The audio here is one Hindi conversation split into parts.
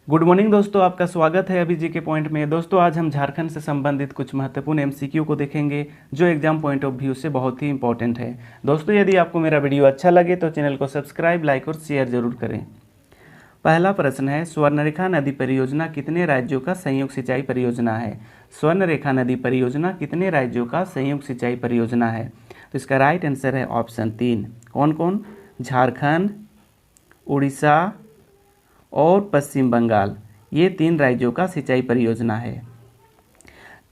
गुड मॉर्निंग दोस्तों, आपका स्वागत है अभी जी के पॉइंट में। दोस्तों आज हम झारखंड से संबंधित कुछ महत्वपूर्ण एमसीक्यू को देखेंगे जो एग्जाम पॉइंट ऑफ व्यू से बहुत ही इंपॉर्टेंट है। दोस्तों यदि आपको मेरा वीडियो अच्छा लगे तो चैनल को सब्सक्राइब, लाइक और शेयर जरूर करें। पहला प्रश्न है, स्वर्णरेखा नदी परियोजना कितने राज्यों का संयुक्त सिंचाई परियोजना है? स्वर्णरेखा नदी परियोजना कितने राज्यों का संयुक्त सिंचाई परियोजना है? तो इसका राइट आंसर है ऑप्शन 3। कौन कौन? झारखंड, उड़ीसा और पश्चिम बंगाल, ये 3 राज्यों का सिंचाई परियोजना है।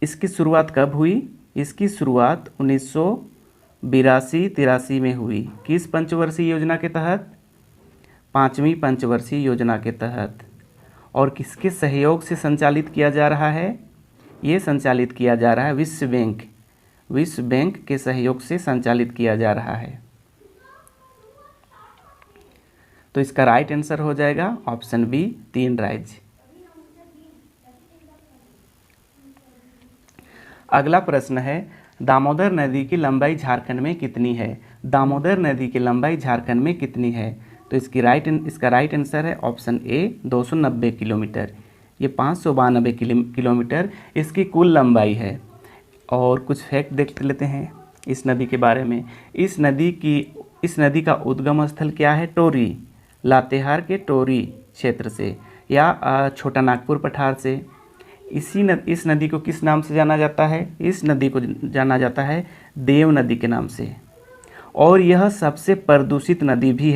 इसकी शुरुआत कब हुई? इसकी शुरुआत 1982-83 में हुई। किस पंचवर्षीय योजना के तहत? 5वीं पंचवर्षीय योजना के तहत। और किसके सहयोग से संचालित किया जा रहा है? ये संचालित किया जा रहा है विश्व बैंक के सहयोग से संचालित किया जा रहा है। तो इसका राइट आंसर हो जाएगा ऑप्शन बी, 3 राज्य। अगला प्रश्न है, दामोदर नदी की लंबाई झारखंड में कितनी है? दामोदर नदी की लंबाई झारखंड में कितनी है? तो इसका राइट आंसर है ऑप्शन ए, 290 किलोमीटर। ये 592 किलोमीटर इसकी कुल लंबाई है। और कुछ फैक्ट देख लेते हैं इस नदी के बारे में। इस नदी का उद्गम स्थल क्या है? टोरी, लातेहार के टोरी क्षेत्र से या छोटा नागपुर पठार से। इस नदी को किस नाम से जाना जाता है? इस नदी को जाना जाता है देव नदी के नाम से। और यह सबसे प्रदूषित नदी भी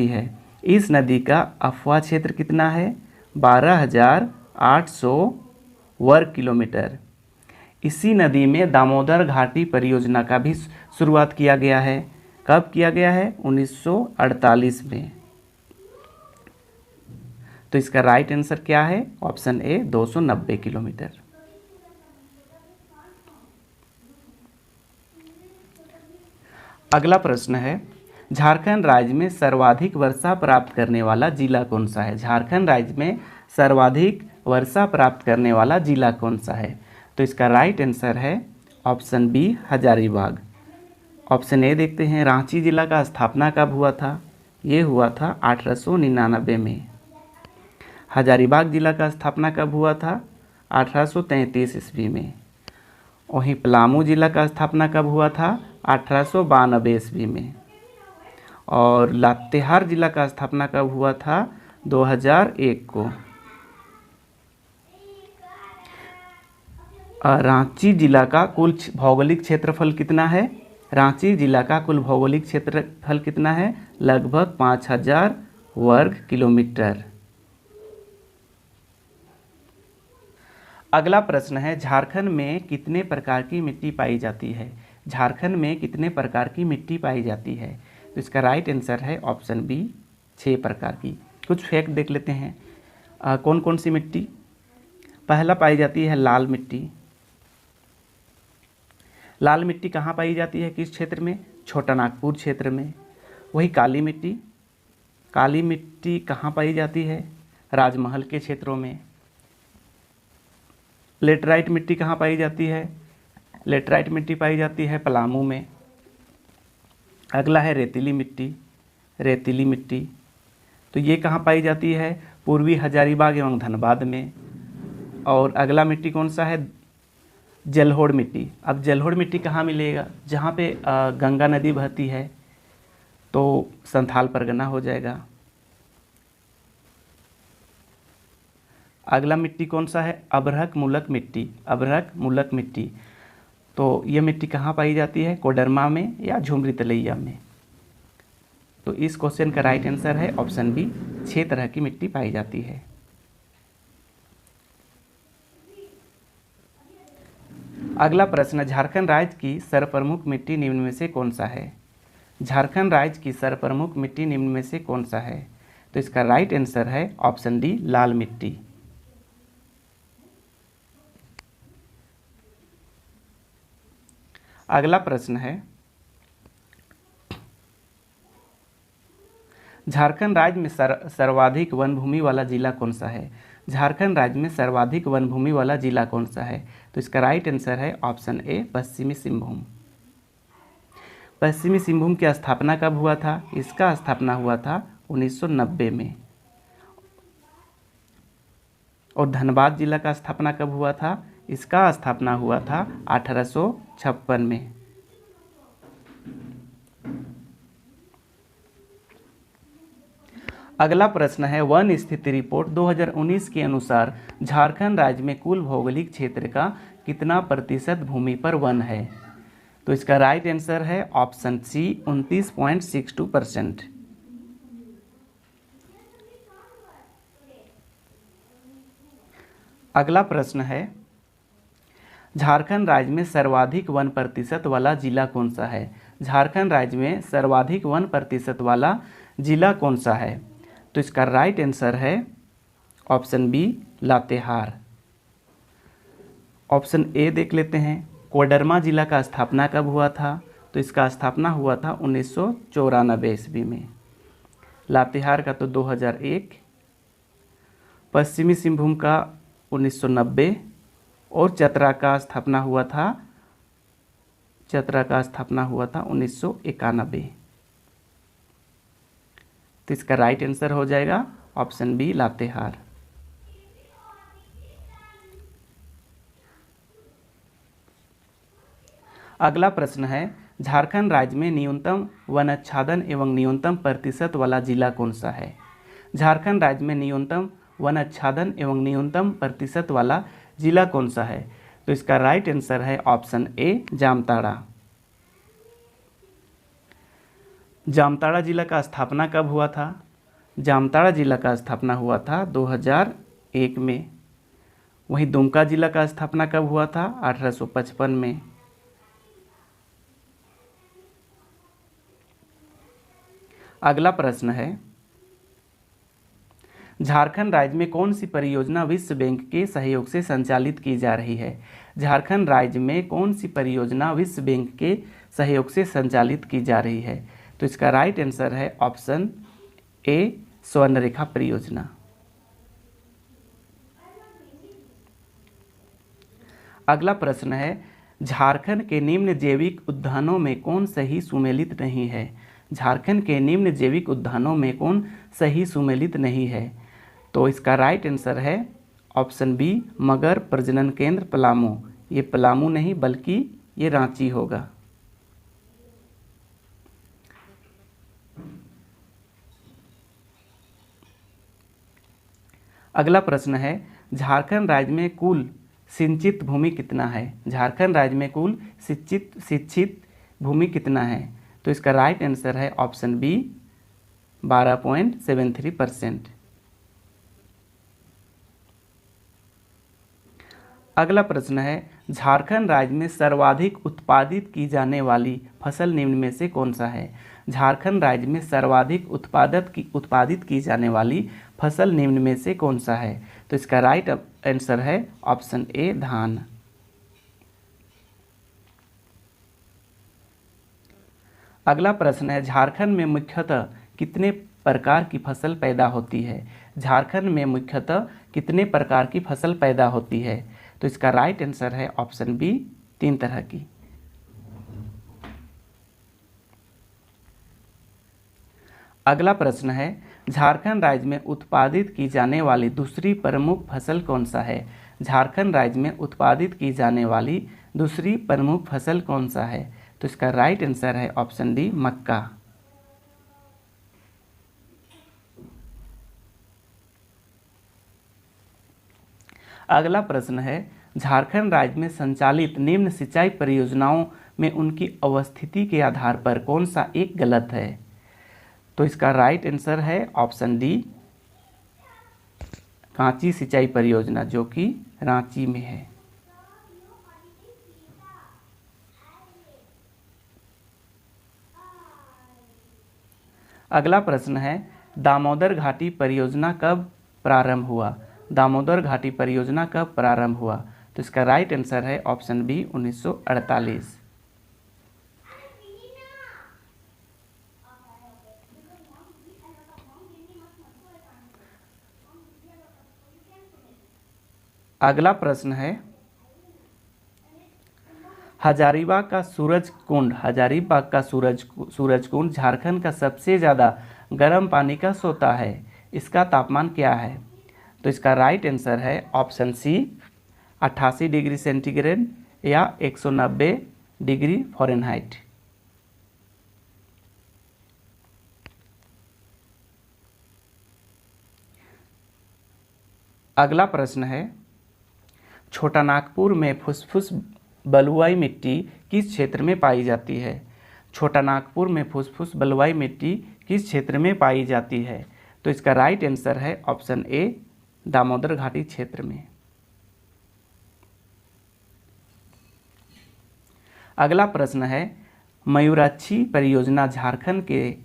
है। इस नदी का अफवाह क्षेत्र कितना है? 12,800 वर्ग किलोमीटर। इसी नदी में दामोदर घाटी परियोजना का भी शुरुआत किया गया है। कब किया गया है? 1948 में। तो इसका राइट आंसर क्या है? Option A, 290 kilometre. अगला प्रश्न है, झारखंड राज्य में सर्वाधिक वर्षा प्राप्त करने वाला जिला कौन सा है? झारखंड राज्य में सर्वाधिक वर्षा प्राप्त करने वाला जिला कौन सा है? तो इसका राइट आंसर है option B, Hazaribagh. Option A देखते हैं, रांची जिला का स्थापना कब हुआ था? ये हुआ था 1899 में। हजारीबाग जिला का स्थापना कब हुआ था? 1833 ईस्वी में। वहीं पलामू जिला का स्थापना कब हुआ था? 1892 ईस्वी में। और लातेहार जिला का स्थापना कब हुआ था? 2001 को। रांची जिला का कुल भौगोलिक क्षेत्रफल कितना है? रांची जिला का कुल भौगोलिक क्षेत्रफल कितना है? लगभग 5000 वर्ग किलोमीटर। अगला प्रश्न है, झारखंड में कितने प्रकार की मिट्टी पाई जाती है? झारखंड में कितने प्रकार की मिट्टी पाई जाती है? तो इसका राइट आंसर है ऑप्शन बी, 6 प्रकार की। कुछ फैक्ट देख लेते हैं। कौन कौन सी मिट्टी? पहला पाई जाती है लाल मिट्टी। लाल मिट्टी कहाँ पाई जाती है? किस क्षेत्र में? छोटा नागपुर क्षेत्र में। वही काली मिट्टी कहाँ पाई जाती है? राजमहल के क्षेत्रों में। लेटराइट मिट्टी कहाँ पाई जाती है? लेटराइट मिट्टी पाई जाती है पलामू में। अगला है रेतीली मिट्टी। तो ये कहाँ पाई जाती है? पूर्वी हजारीबाग एवं धनबाद में। और अगला मिट्टी कौन सा है? जलोढ़ मिट्टी। अब जलोढ़ मिट्टी कहाँ मिलेगा? जहाँ पे गंगा नदी बहती है, तो संथाल परगना हो जाएगा। अगला मिट्टी कौन सा है? अभ्रक मुलक मिट्टी। तो ये मिट्टी कहाँ पाई जाती है? कोडरमा में या झुमरी तलैया में। तो इस क्वेश्चन का राइट आंसर है ऑप्शन बी, 6 तरह की मिट्टी पाई जाती है। अगला प्रश्न, झारखंड राज्य की सर्वप्रमुख मिट्टी निम्न में से कौन सा है? झारखंड राज्य की सर्वप्रमुख मिट्टी निम्न में से कौन सा है? तो इसका राइट आंसर है ऑप्शन डी, लाल मिट्टी। अगला प्रश्न है, झारखंड राज्य में सर्वाधिक वन भूमि वाला जिला कौन सा है? झारखंड राज्य में सर्वाधिक वन भूमि वाला जिला कौन सा है? तो इसका राइट आंसर है ऑप्शन ए, पश्चिमी सिंहभूम। पश्चिमी सिंहभूम की स्थापना कब हुआ था? इसका स्थापना हुआ था 1990 में। और धनबाद जिला का स्थापना कब हुआ था? इसका स्थापना हुआ था 1856 में। अगला प्रश्न है, वन स्थिति रिपोर्ट 2019 के अनुसार झारखंड राज्य में कुल भौगोलिक क्षेत्र का कितना प्रतिशत भूमि पर वन है? तो इसका राइट आंसर है ऑप्शन सी 29.62%। अगला प्रश्न है, झारखंड राज्य में सर्वाधिक वन प्रतिशत वाला जिला कौन सा है? झारखंड राज्य में सर्वाधिक वन प्रतिशत वाला जिला कौन सा है? तो इसका राइट आंसर है option B Latehar. Option A देख लेते हैं, कोडरमा जिला का स्थापना कब हुआ था? तो इसका स्थापना हुआ था 1994 ईस्वी में। लातेहार का तो 2001, पश्चिमी सिंहभूम का 1990 और चतरा का स्थापना हुआ था 1991। तो इसका राइट आंसर हो जाएगा ऑप्शन बी लातेहार। अगला प्रश्न है, झारखंड राज्य में न्यूनतम वनाच्छादन एवं न्यूनतम प्रतिशत वाला जिला कौन सा है? झारखंड राज्य में न्यूनतम वनाच्छादन एवं न्यूनतम प्रतिशत वाला जिला कौन सा है? तो इसका राइट आंसर है ऑप्शन ए जामताड़ा। जामताड़ा जिला का स्थापना कब हुआ था? जामताड़ा जिला का स्थापना हुआ था 2001 में। वहीं दुमका जिला का स्थापना कब हुआ था? 1855 में। अगला प्रश्न है, झारखंड राज्य में कौन सी परियोजना विश्व बैंक के सहयोग से संचालित की जा रही है? झारखंड राज्य में कौन सी परियोजना विश्व बैंक के सहयोग से संचालित की जा रही है? तो इसका राइट आंसर है ऑप्शन ए स्वर्णरेखा परियोजना। अगला प्रश्न है, झारखंड के निम्न जैविक उद्यानों में कौन सही सुमेलित नहीं है? झारखंड के निम्न जैविक उद्यानों में कौन सही सुमेलित नहीं है? तो इसका राइट आंसर है ऑप्शन बी मगर प्रजनन केंद्र पलामू। ये पलामू नहीं बल्कि ये रांची होगा। अगला प्रश्न है, झारखंड राज्य में कुल सिंचित भूमि कितना है? झारखंड राज्य में कुल शिक्षित भूमि कितना है? तो इसका राइट आंसर है ऑप्शन बी 12.73%। अगला प्रश्न है, झारखंड राज्य में सर्वाधिक उत्पादित की जाने वाली फसल निम्न में से कौन सा है? झारखंड राज्य में सर्वाधिक उत्पादित की जाने वाली फसल निम्न में से कौन सा है? तो इसका राइट आंसर है ऑप्शन ए धान। अगला प्रश्न है, झारखंड में मुख्यतः कितने प्रकार की फसल पैदा होती है? झारखंड में मुख्यतः कितने प्रकार की फसल पैदा होती है? तो इसका राइट आंसर है ऑप्शन बी 3 तरह की। अगला प्रश्न है, झारखंड राज्य में उत्पादित की जाने वाली दूसरी प्रमुख फसल कौन सा है? झारखंड राज्य में उत्पादित की जाने वाली दूसरी प्रमुख फसल कौन सा है? तो इसका राइट आंसर है ऑप्शन डी मक्का। अगला प्रश्न है, झारखंड राज्य में संचालित निम्न सिंचाई परियोजनाओं में उनकी अवस्थिति के आधार पर कौन सा एक गलत है? तो इसका राइट आंसर है ऑप्शन डी कांची सिंचाई परियोजना जो कि रांची में है। अगला प्रश्न है, दामोदर घाटी परियोजना कब प्रारंभ हुआ? दामोदर घाटी परियोजना कब प्रारंभ हुआ? तो इसका राइट आंसर है ऑप्शन बी 1948। अगला प्रश्न है, हजारीबाग का सूरज कुंड झारखंड का सबसे ज़्यादा गर्म पानी का सोता है, इसका तापमान क्या है? तो इसका राइट आंसर है ऑप्शन सी 88 डिग्री सेंटीग्रेड या 190 डिग्री फ़ारेनहाइट। अगला प्रश्न है, छोटा नागपुर में फुसफुस बलुआई मिट्टी किस क्षेत्र में पाई जाती है? छोटा नागपुर में फुसफुस बलुआई मिट्टी किस क्षेत्र में पाई जाती है? तो इसका राइट आंसर है ऑप्शन ए दामोदर घाटी क्षेत्र में। अगला प्रश्न है, मयूराक्षी परियोजना झारखंड के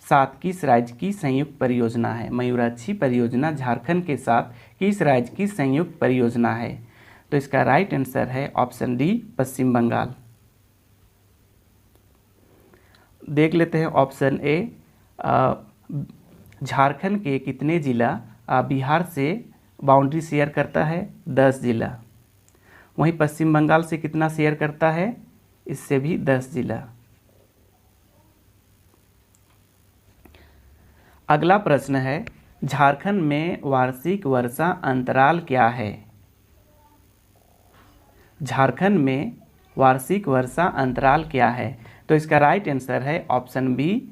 साथ किस राज्य की संयुक्त परियोजना है? मयूराक्षी परियोजना झारखंड के साथ किस राज्य की संयुक्त परियोजना है? तो इसका राइट आंसर है ऑप्शन डी पश्चिम बंगाल। देख लेते हैं ऑप्शन ए, झारखंड के कितने जिला बिहार से बाउंड्री शेयर करता है? 10 जिला। वहीं पश्चिम बंगाल से कितना शेयर करता है? इससे भी 10 जिला। अगला प्रश्न है, झारखंड में वार्षिक वर्षा अंतराल क्या है? झारखंड में वार्षिक वर्षा अंतराल क्या है? तो इसका राइट आंसर है ऑप्शन बी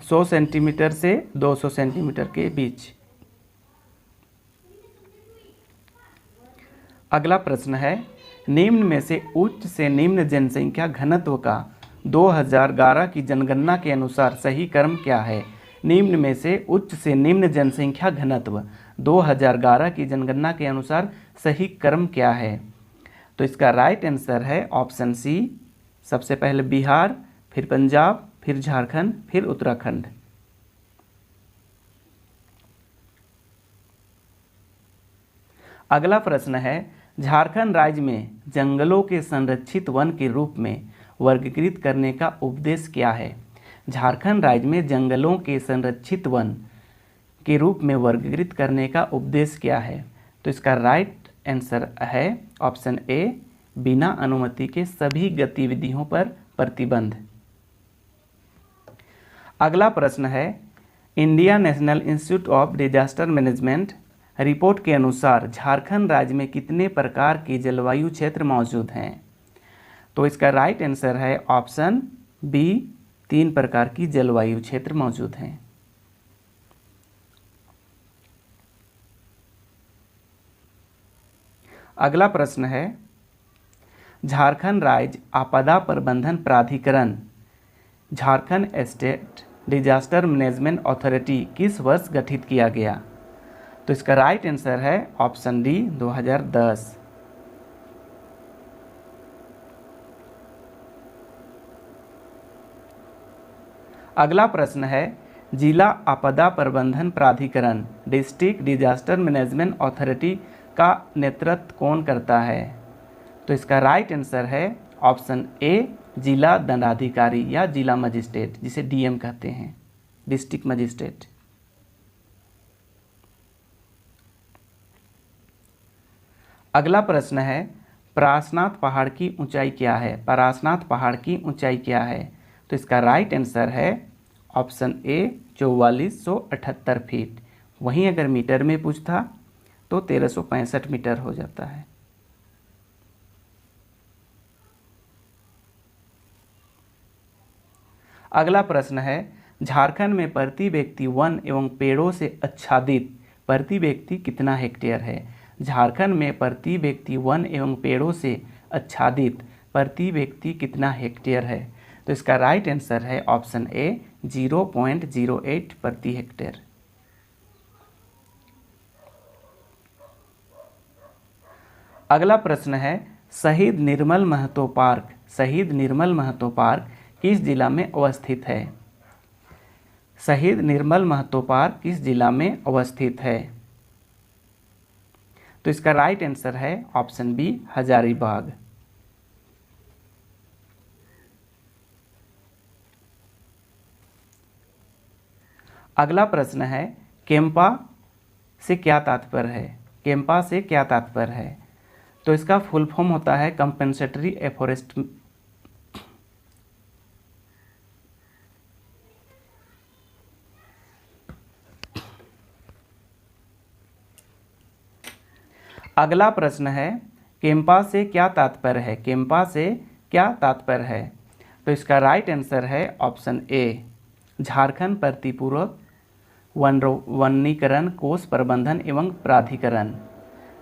100 सेंटीमीटर से 200 सेंटीमीटर के बीच। अगला प्रश्न है, निम्न में से उच्च से निम्न जनसंख्या घनत्व का 2011 की जनगणना के अनुसार सही क्रम क्या है? निम्न में से उच्च से निम्न जनसंख्या घनत्व 2011 की जनगणना के अनुसार सही क्रम क्या है? तो इसका राइट आंसर है ऑप्शन सी, सबसे पहले बिहार, फिर पंजाब, फिर झारखंड, फिर उत्तराखंड। अगला प्रश्न है, झारखंड राज्य में जंगलों के संरक्षित वन के रूप में वर्गीकृत करने का उपदेश क्या है? झारखंड राज्य में जंगलों के संरक्षित वन के रूप में वर्गीकृत करने का उपदेश क्या है? तो इसका राइट आंसर है ऑप्शन ए बिना अनुमति के सभी गतिविधियों पर प्रतिबंध। अगला प्रश्न है, India national institute of disaster management report के अनुसार झारखंड राज्य में कितने प्रकार के जलवायु क्षेत्र मौजूद हैं? तो इसका राइट आंसर है ऑप्शन बी 3 प्रकार की जलवायु क्षेत्र मौजूद हैं। अगला प्रश्न है, झारखंड राज्य आपदा प्रबंधन प्राधिकरण Jharkhand state disaster management authority किस वर्ष गठित किया गया? तो इसका राइट आंसर है ऑप्शन डी 2010। अगला प्रश्न है, जिला आपदा प्रबंधन प्राधिकरण डिस्ट्रिक्ट डिजास्टर मैनेजमेंट अथॉरिटी का नेतृत्व कौन करता है? तो इसका राइट आंसर है ऑप्शन ए जिला दंडाधिकारी या जिला मजिस्ट्रेट, जिसे डीएम कहते हैं, डिस्ट्रिक्ट मजिस्ट्रेट। अगला प्रश्न है, परासनाथ पहाड़ की ऊंचाई क्या है? परासनाथ पहाड़ की ऊंचाई क्या है? तो इसका राइट आंसर है ऑप्शन ए 4478 फीट। वहीं अगर मीटर में पूछता तो 1365 मीटर हो जाता है। अगला प्रश्न है, झारखंड में प्रति व्यक्ति वन एवं पेड़ों से आच्छादित प्रति व्यक्ति कितना हेक्टेयर है? झारखंड में प्रति व्यक्ति वन एवं पेड़ों से आच्छादित प्रति व्यक्ति कितना हेक्टेयर है? तो इसका राइट आंसर है ऑप्शन ए 0.08 प्रति हेक्टेयर। अगला प्रश्न है, शहीद निर्मल महतो पार्क किस जिला में अवस्थित है? शहीद निर्मल महतो पार्क किस जिला में अवस्थित है? तो इसका राइट आंसर है ऑप्शन बी हजारीबाग। अगला प्रश्न है, केम्पा से क्या तात्पर्य है? केम्पा से क्या तात्पर्य है? तो इसका फुल फॉर्म होता है कंपेंसेटरी अगला प्रश्न है केम्पा से क्या तात्पर्य है, केम्पा से क्या तात्पर्य है। तो इसका राइट आंसर है ऑप्शन ए, झारखंड प्रतिपूरक वनीकरण कोष प्रबंधन एवं प्राधिकरण,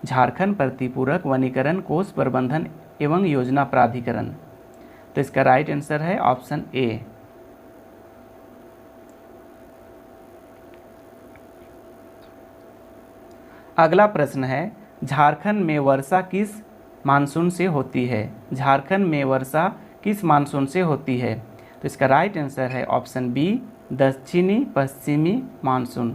झारखंड प्रतिपूरक वनीकरण कोष प्रबंधन एवं योजना प्राधिकरण। तो इसका राइट आंसर है ऑप्शन ए। अगला प्रश्न है झारखंड में वर्षा किस मानसून से होती है, झारखंड में वर्षा किस मानसून से होती है। तो इसका राइट आंसर है ऑप्शन बी, दक्षिणी पश्चिमी मानसून।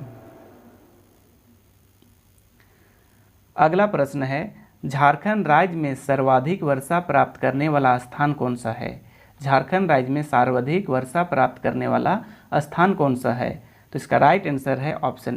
अगला प्रश्न है झारखंड राज्य में सर्वाधिक वर्षा प्राप्त करने वाला स्थान कौन सा है, झारखंड राज्य में सर्वाधिक वर्षा प्राप्त करने वाला स्थान कौन सा है। तो इसका राइट आंसर है ऑप्शन